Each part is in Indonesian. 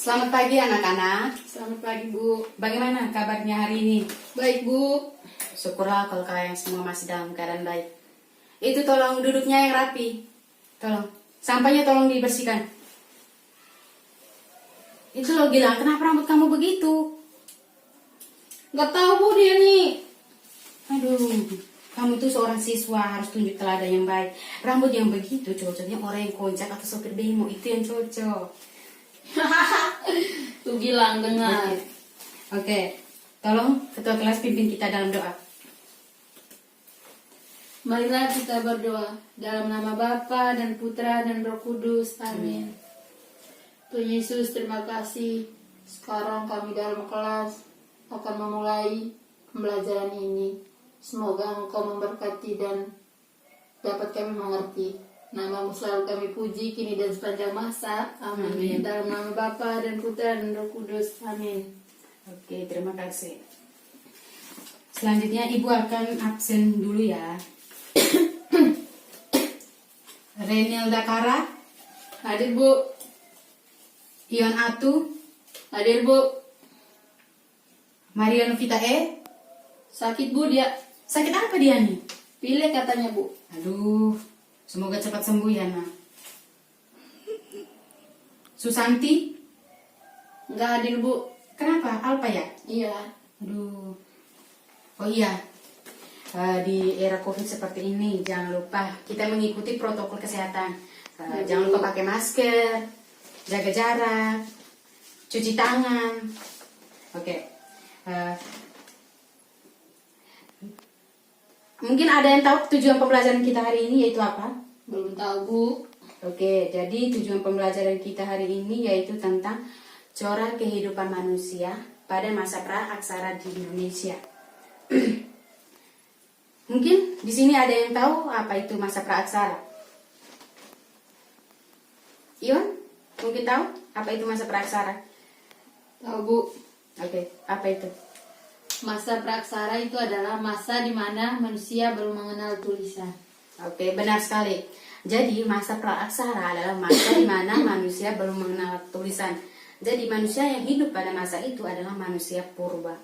Selamat pagi anak-anak. Selamat pagi, Bu. Bagaimana kabarnya hari ini? Baik, Bu. Syukurlah kalau kalian semua masih dalam keadaan baik. Itu tolong duduknya yang rapi. Tolong. Sampahnya tolong dibersihkan. Itu lo Gilang, kenapa rambut kamu begitu? Nggak tahu, Bu, dia nih. Aduh, kamu itu seorang siswa harus tunjuk teladan yang baik. Rambut yang begitu cocoknya orang yang kocak atau sopir bemo, itu yang cocok. Tuh Gilang, dengar. Oke. Tolong ketua kelas pimpin kita dalam doa. Marilah kita berdoa dalam nama Bapa dan Putra dan Roh Kudus. Amin. Tuhan Yesus, terima kasih. Sekarang kami dalam kelas akan memulai pembelajaran ini. Semoga Engkau memberkati dan dapat kami mengerti. Namamu selalu kami puji, kini dan sepanjang masa. Amin. Amin. Dalam nama Bapa dan Putra dan Roh Kudus. Amin. Oke, terima kasih. Selanjutnya Ibu akan absen dulu ya. Renilda Kara, Hadir, Bu. Ion Atu, Hadir, Bu. Maria Novita E. Sakit, Bu, dia. Sakit apa dia nih? Pilek katanya, Bu. Aduh, semoga cepat sembuh ya, Nak. Susanti, Nggak hadir, Bu. kenapa? Alpa ya? Iya. Aduh. Oh iya, di era COVID seperti ini jangan lupa kita mengikuti protokol kesehatan. Jangan lupa pakai masker, jaga jarak, cuci tangan. Oke. Mungkin ada yang tahu tujuan pembelajaran kita hari ini yaitu apa? Belum tahu, Bu. Oke, jadi tujuan pembelajaran kita hari ini yaitu tentang corak kehidupan manusia pada masa pra-aksara di Indonesia. Mungkin di sini ada yang tahu apa itu masa pra-aksara? Iwan, mungkin tahu apa itu masa pra-aksara? Tahu, Bu. Oke, apa itu? Masa praksara itu adalah masa di mana manusia belum mengenal tulisan. Oke, benar sekali. Jadi masa pra-aksara adalah masa di mana manusia belum mengenal tulisan. Jadi manusia yang hidup pada masa itu adalah manusia purba.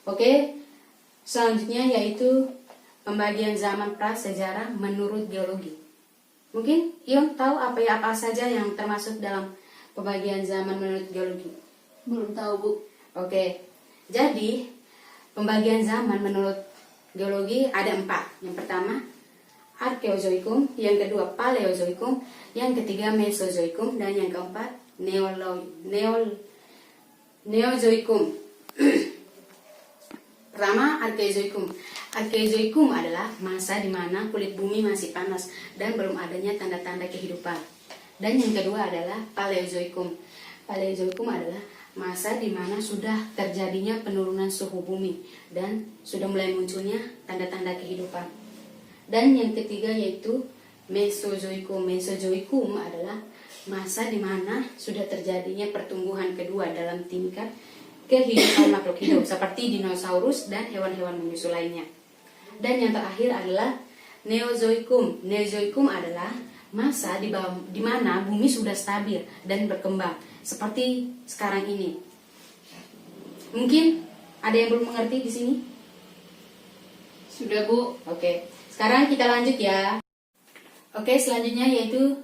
Oke, selanjutnya yaitu pembagian zaman prasejarah menurut geologi. Mungkin Ion tahu apa saja yang termasuk dalam pembagian zaman menurut geologi? Belum tahu, Bu. Oke, jadi pembagian zaman menurut geologi ada 4. Yang pertama, Arkeozoikum, yang kedua Paleozoikum, yang ketiga Mesozoikum, dan yang keempat Neozoikum. Pertama, Arkeozoikum. Arkeozoikum adalah masa di mana kulit bumi masih panas dan belum adanya tanda-tanda kehidupan. Dan yang kedua adalah Paleozoikum. Paleozoikum adalah masa di mana sudah terjadinya penurunan suhu bumi dan sudah mulai munculnya tanda-tanda kehidupan. Dan yang ketiga yaitu Mesozoikum. Mesozoikum adalah masa di mana sudah terjadinya pertumbuhan kedua dalam tingkat kehidupan makhluk hidup seperti dinosaurus dan hewan-hewan menyusul lainnya. Dan yang terakhir adalah Neozoikum. Neozoikum adalah masa di mana bumi sudah stabil dan berkembang seperti sekarang ini. Mungkin ada yang belum mengerti di sini? Sudah, Bu. Oke, sekarang kita lanjut ya. Oke, selanjutnya yaitu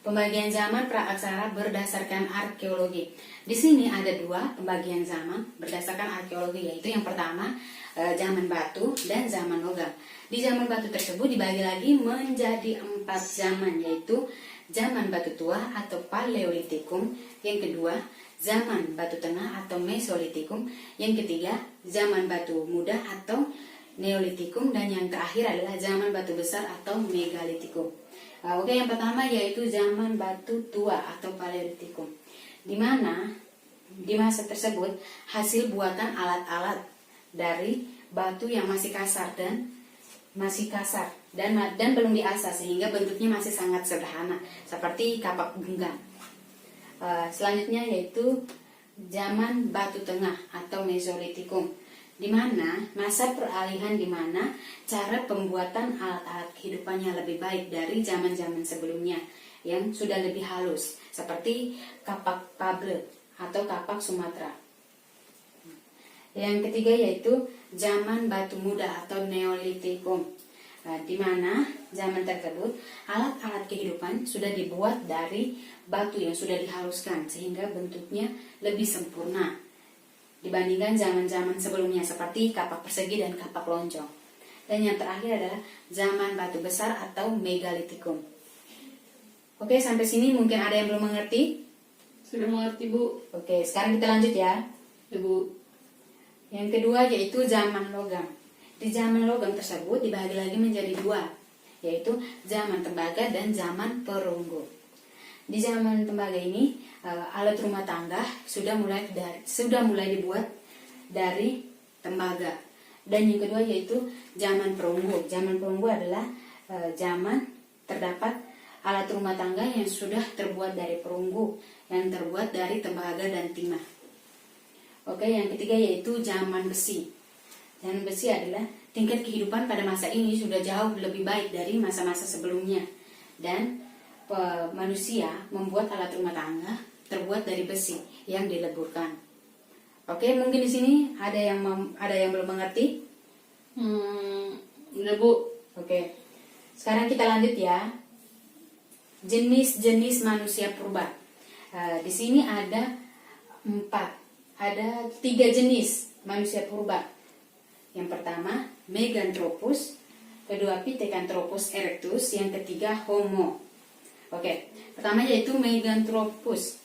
pembagian zaman pra-aksara berdasarkan arkeologi. Di sini ada 2 pembagian zaman berdasarkan arkeologi, yaitu yang pertama zaman batu dan zaman logam. Di zaman batu tersebut dibagi lagi menjadi 4 zaman, yaitu zaman batu tua atau Paleolitikum, yang kedua zaman batu tengah atau Mesolitikum, yang ketiga zaman batu muda atau Neolitikum, dan yang terakhir adalah zaman batu besar atau Megalitikum. Oke, yang pertama yaitu zaman batu tua atau Paleolitikum, di mana di masa tersebut hasil buatan alat-alat dari batu yang masih kasar dan belum diasah sehingga bentuknya masih sangat sederhana seperti kapak genggam. Selanjutnya yaitu zaman batu tengah atau Mesolitikum, di mana masa peralihan di mana cara pembuatan alat-alat kehidupannya lebih baik dari zaman-zaman sebelumnya yang sudah lebih halus seperti kapak pable atau kapak Sumatera. Yang ketiga yaitu zaman batu muda atau Neolitikum, di mana zaman tersebut alat-alat kehidupan sudah dibuat dari batu yang sudah dihaluskan sehingga bentuknya lebih sempurna dibandingkan zaman-zaman sebelumnya seperti kapak persegi dan kapak lonjong. Dan yang terakhir adalah zaman batu besar atau Megalitikum. Oke, sampai sini mungkin ada yang belum mengerti? Sudah mengerti, Bu? Oke, sekarang kita lanjut ya. Ya, Bu. Yang kedua yaitu zaman logam. Di zaman logam tersebut dibagi lagi menjadi dua, yaitu zaman tembaga dan zaman perunggu. Di zaman tembaga ini alat rumah tangga sudah mulai dibuat dari tembaga. Dan yang kedua yaitu zaman perunggu. Zaman perunggu adalah zaman terdapat alat rumah tangga yang sudah terbuat dari perunggu, yang terbuat dari tembaga dan timah. Oke, yang ketiga yaitu zaman besi. Zaman besi adalah tingkat kehidupan pada masa ini sudah jauh lebih baik dari masa-masa sebelumnya. Dan manusia membuat alat rumah tangga terbuat dari besi yang dileburkan. Oke, mungkin di sini ada yang belum mengerti? Udah, Bu. Oke. Sekarang kita lanjut ya. Jenis-jenis manusia purba. Di sini ada 3 jenis manusia purba. Yang pertama, Meganthropus, kedua Pithecanthropus erectus, yang ketiga Homo. Oke, pertama yaitu Meganthropus.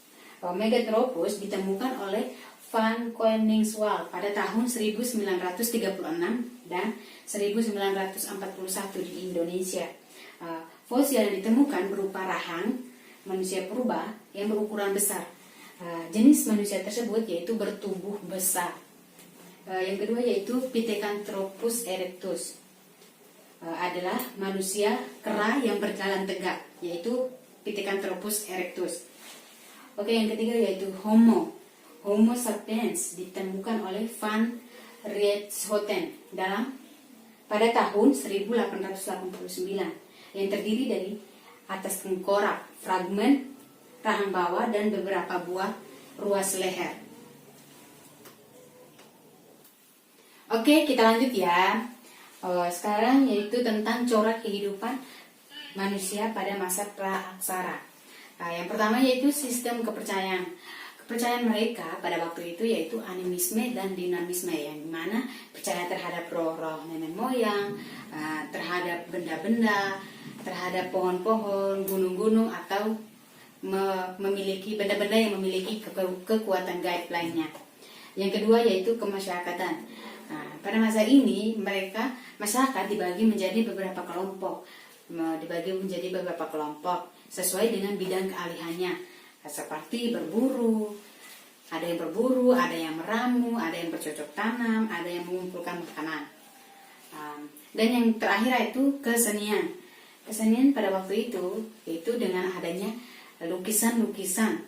Meganthropus ditemukan oleh Van Koningswald pada tahun 1936 dan 1941 di Indonesia. Fosil yang ditemukan berupa rahang manusia purba yang berukuran besar. Jenis manusia tersebut yaitu bertubuh besar. Yang kedua yaitu Pithecanthropus erectus, adalah manusia kera yang berjalan tegak, yaitu Pithecanthropus erectus. Oke, yang ketiga yaitu Homo sapiens ditemukan oleh Van Rietschoten pada tahun 1889 yang terdiri dari atas tengkorak, fragmen rahang bawah dan beberapa buah ruas leher. Oke, kita lanjut ya. Sekarang yaitu tentang corak kehidupan manusia pada masa praaksara. Yang pertama yaitu sistem kepercayaan. Kepercayaan mereka pada waktu itu yaitu animisme dan dinamisme, yang dimana percaya terhadap roh-roh nenek moyang, terhadap benda-benda, terhadap pohon-pohon, gunung-gunung, atau memiliki benda-benda yang memiliki kekuatan gaib lainnya. Yang kedua yaitu kemasyarakatan. Pada masa ini masyarakat dibagi menjadi beberapa kelompok, sesuai dengan bidang keahliannya, seperti ada yang berburu, ada yang meramu, ada yang bercocok tanam, ada yang mengumpulkan makanan. Dan yang terakhir itu kesenian. Kesenian pada waktu itu yaitu dengan adanya lukisan-lukisan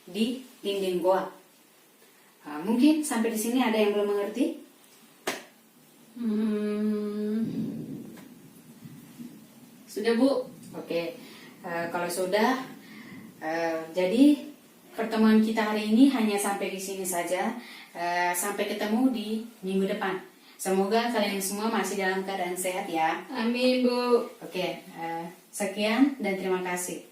di dinding goa. Mungkin sampai di sini ada yang belum mengerti? Sudah, Bu. Oke, kalau sudah, jadi pertemuan kita hari ini hanya sampai di sini saja. Sampai ketemu di minggu depan. Semoga kalian semua masih dalam keadaan sehat ya. Amin, Bu. Oke, sekian dan terima kasih.